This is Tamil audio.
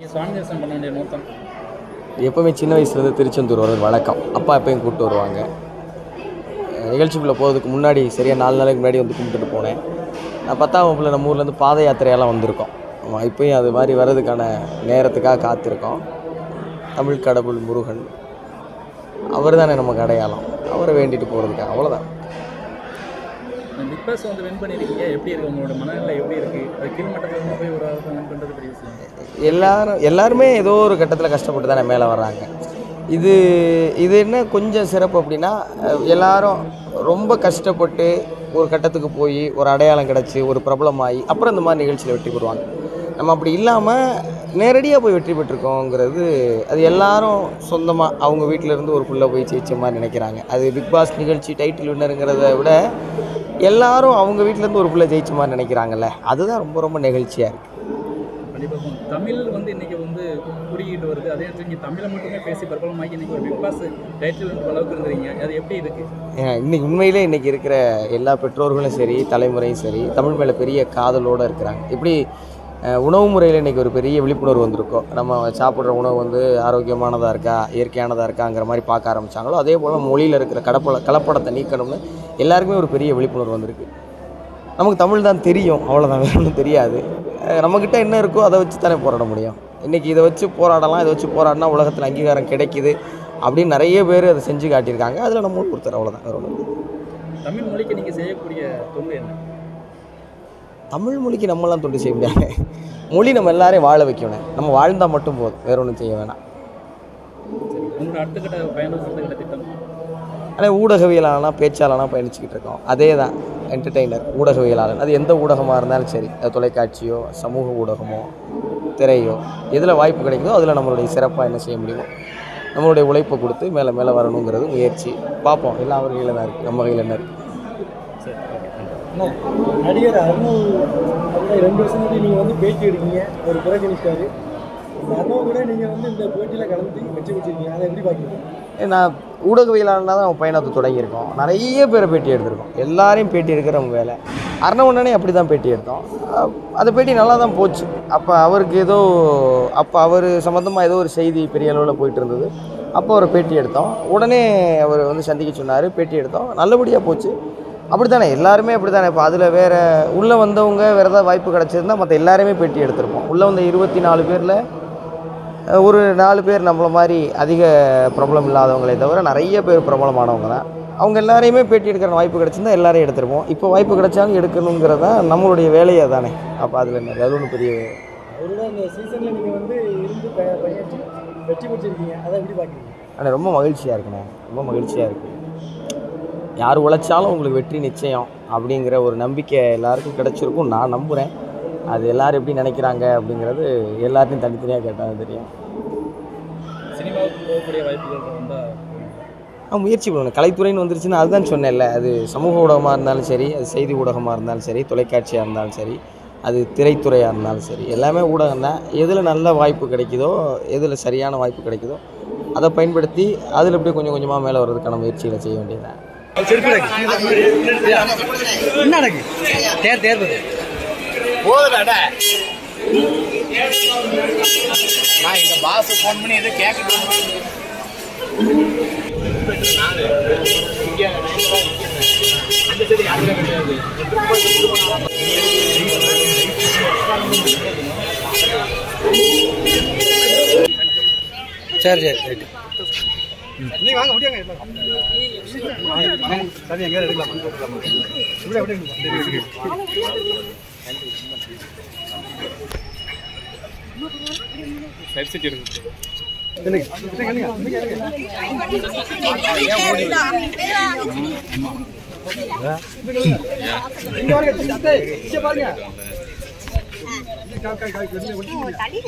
சுவாமி தரிசனம் பண்ண வேண்டிய நோக்கம் எப்போவுமே சின்ன வயசுலேருந்து திருச்செந்தூர் வர்றது வழக்கம். அப்பா எப்பயும் கூப்பிட்டு வருவாங்க. நிகழ்ச்சிக்குள்ளே போகிறதுக்கு முன்னாடி சரியாக 4 நாளைக்கு முன்னாடி வந்து கும்பிட்டுட்டு போனேன். நான் 10ஆம் வகுப்பில் நம்ம ஊர்லேருந்து பாத யாத்திரையெல்லாம் வந்திருக்கோம். இப்போயும் அது மாதிரி வர்றதுக்கான நேரத்துக்காக காத்திருக்கோம். தமிழ் கடவுள் முருகன் அவர் தானே நமக்கு அடையாளம். அவரை வேண்டிட்டு போகிறதுக்காக அவ்வளோதான். பிக் பாஸ் வந்து வின் பண்ணியிருக்கீங்க, எப்படி இருக்குது உங்களோட மனநிலை? எப்படி இருக்குது? அது கீழ்மட்டத்தில் போய் ஒரு வின் பண்ணுறது பெரிய விஷயம். எல்லாருமே ஏதோ ஒரு கட்டத்தில் கஷ்டப்பட்டு தானே மேலே வர்றாங்க. இது என்ன கொஞ்சம் சிறப்பு அப்படின்னா, எல்லாரும் ரொம்ப கஷ்டப்பட்டு ஒரு கட்டத்துக்கு போய் ஒரு அடையாளம் கிடச்சி ஒரு பிரபலமாகி அப்புறம் இந்த மாதிரி நிகழ்ச்சியில் வெற்றி பெறுவாங்க. நம்ம அப்படி இல்லாமல் நேரடியாக போய் வெற்றி பெற்றிருக்கோங்கிறது அது எல்லாரும் சொந்தமாக அவங்க வீட்டிலேருந்து ஒரு புள்ள போய் ஜெயிச்ச மாதிரி நினைக்கிறாங்க. அது பிக் பாஸ் நிகழ்ச்சி டைட்டில் வின்னருங்கிறத விட எல்லாரும் அவங்க வீட்டிலேருந்து ஒரு புள்ள ஜெயிச்ச மாதிரி நினைக்கிறாங்கல்ல, அதுதான் ரொம்ப ரொம்ப நெகிழ்ச்சியாக இருக்குது. கண்டிப்பாக தமிழ் வந்து இன்றைக்கி வந்து குறுக்கிட்டு வருது. அதே நேரத்தில் நீங்கள் தமிழை மட்டுமே பேசி பிரபலமாகி இன்றைக்கி ஒரு பிக் பாஸ் டைட்டில் அளவுக்கு இருந்துறீங்க. அது எப்படி இருக்குது? இன்றைக்கி உண்மையிலே இன்றைக்கி இருக்கிற எல்லா பெற்றோர்களும் சரி, தலைமுறையும் சரி, தமிழ் மேலே பெரிய காதலோடு இருக்கிறாங்க. இப்படி உணவு முறையில் இன்றைக்கி ஒரு பெரிய விழிப்புணர்வு வந்திருக்கோம். நம்ம சாப்பிட்ற உணவு வந்து ஆரோக்கியமானதாக இருக்கா, இயற்கையானதாக இருக்காங்கிற மாதிரி பார்க்க ஆரம்பித்தாங்களோ, அதே போல் மொழியில் இருக்கிற கலப்படத்தை நீக்கணும்னு எல்லாருக்குமே ஒரு பெரிய விழிப்புணர்வு வந்திருக்கு. நமக்கு தமிழ் தான் தெரியும், அவ்வளோதான், வேறு ஒன்றும் தெரியாது. நம்மக்கிட்ட என்ன இருக்கோ அதை வச்சு தானே போராட முடியும். இன்றைக்கி இதை வச்சு போராடலாம், இதை வச்சு போராடினா உலகத்தில் அங்கீகாரம் கிடைக்குது அப்படின்னு நிறைய பேர் அதை செஞ்சு காட்டியிருக்காங்க. அதில் நம்ம ஒருத்தர், அவ்வளோதான், வேறு ஒன்று. தமிழ் மொழிக்கு நீங்கள் செய்யக்கூடிய தொண்டு என்ன? தமிழ் மொழிக்கு நம்மளாம் தொண்டு செய்ய முடியாது. மொழி நம்ம எல்லாரையும் வாழ வைக்கணும். நம்ம வாழ்ந்தால் மட்டும் போதும், வேறு ஒன்றும் செய்ய வேணாம். உங்களோட அடுத்த கட்ட பயணம் திட்டம்? ஆனால் ஊடகவியலாளனா பேச்சாளனா பயணிச்சுக்கிட்டு இருக்கோம். அதே தான் என்டர்டெய்னர், ஊடகவியலாளன். அது எந்த ஊடகமாக இருந்தாலும் சரி, அது தொலைக்காட்சியோ சமூக ஊடகமோ திரையோ, எதில் வாய்ப்பு கிடைக்குதோ அதில் நம்மளுடைய சிறப்பாக என்ன செய்ய முடியுமோ நம்மளுடைய உழைப்பை கொடுத்து மேலே மேலே வரணுங்கிறது முயற்சி. பார்ப்போம், எல்லாம் அவர் கையில் தான் இருக்குது, நம்ம கையில் என்ன இருக்குது. நடிகர் அர்ணவ் 2 வருஷம் நீங்கள் வந்து பேட்டி எடுக்கீங்க, ஒரு புறக்கணிச்சாரு. இந்த அர்ணவ் கூட நீங்கள் வந்து இந்த போட்டியில் கலந்து வச்சு வச்சுருக்கீங்க, அதை எப்படி பார்க்குறீங்க? நான் ஊடகவியலாளனாக தான் நம்ம பயணத்தை தொடங்கியிருக்கோம். நிறைய பேரை பேட்டி எடுத்திருக்கோம். எல்லாரையும் பேட்டி எடுக்கிற நம்ம வேலை. அர்ணவனே அப்படி தான் பேட்டி எடுத்தோம். அந்த பேட்டி நல்லா தான் போச்சு. அப்போ அவருக்கு அப்போ அவர் சம்மந்தமாக ஏதோ ஒரு செய்தி பெரிய அளவில் போயிட்டு இருந்தது. அப்போ ஒரு பேட்டி எடுத்தோம். உடனே அவர் வந்து சந்திக்க சொன்னார், பேட்டி எடுத்தோம், நல்லபடியாக போச்சு. அப்படி தானே எல்லாருமே அப்படி தானே. இப்போ அதில் வேறு உள்ளே வந்தவங்க வேறு ஏதாவது வாய்ப்பு கிடச்சிருந்தா மற்ற எல்லாருமே பேட்டி எடுத்திருப்போம். உள்ளே வந்த 24 பேரில் ஒரு 4 பேர் நம்மளை மாதிரி அதிக பிரபலம் இல்லாதவங்களே தவிர நிறைய பேர் பிரபலமானவங்க தான். அவங்க எல்லாரையுமே பேட்டி எடுக்கிற வாய்ப்பு கிடச்சிருந்தா எல்லாரையும் எடுத்துருப்போம். இப்போ வாய்ப்பு கிடைச்சாலும் எடுக்கணுங்கிறது தான் நம்மளுடைய வேலையை தானே. அப்போ அதில் என்ன, அது ஒன்றும் பெரிய அவரோட அந்த சீசனில் நீங்கள் வந்து இருந்து பயணிச்சு வெற்றி பெற்றிருக்கீங்க, அதை எப்படி பார்க்குறீங்க? ஆனால் ரொம்ப மகிழ்ச்சியாக இருக்குண்ணே, ரொம்ப மகிழ்ச்சியாக இருக்குது. யார் உழைச்சாலும் உங்களுக்கு வெற்றி நிச்சயம் அப்படிங்கிற ஒரு நம்பிக்கை எல்லாருக்கும் கிடச்சிருக்கும் நான் நம்புகிறேன். அது எல்லோரும் எப்படி நினைக்கிறாங்க அப்படிங்கிறது எல்லாத்தையும் தனித்தனியாக கேட்டால் தெரியும். சினிமாவுக்கு போகக்கூடிய வாய்ப்புகள் வந்தால் முயற்சி பண்ணணும். கலைத்துறைன்னு வந்துருச்சுன்னா அதுதான் சொன்னேன்ல, அது சமூக ஊடகமாக இருந்தாலும் சரி, அது செய்தி ஊடகமாக இருந்தாலும் சரி, தொலைக்காட்சியாக இருந்தாலும் சரி, அது திரைத்துறையாக இருந்தாலும் சரி, எல்லாமே ஊடகம் தான். எதில் நல்ல வாய்ப்பு கிடைக்குதோ, எதில் சரியான வாய்ப்பு கிடைக்குதோ அதை பயன்படுத்தி அதில் எப்படி கொஞ்சம் கொஞ்சமாக மேலே வர்றதுக்கான முயற்சிகளை செய்ய வேண்டியதுதான். நான் இந்த பாஸ் ஃபோன் பண்ணி எதுவும் கேட்கணும். சரி சரி ரைட்டு. நீ வாங்க முடியாங்க சரி, எங்கேயாவது எடுக்கலாம். தள்ளி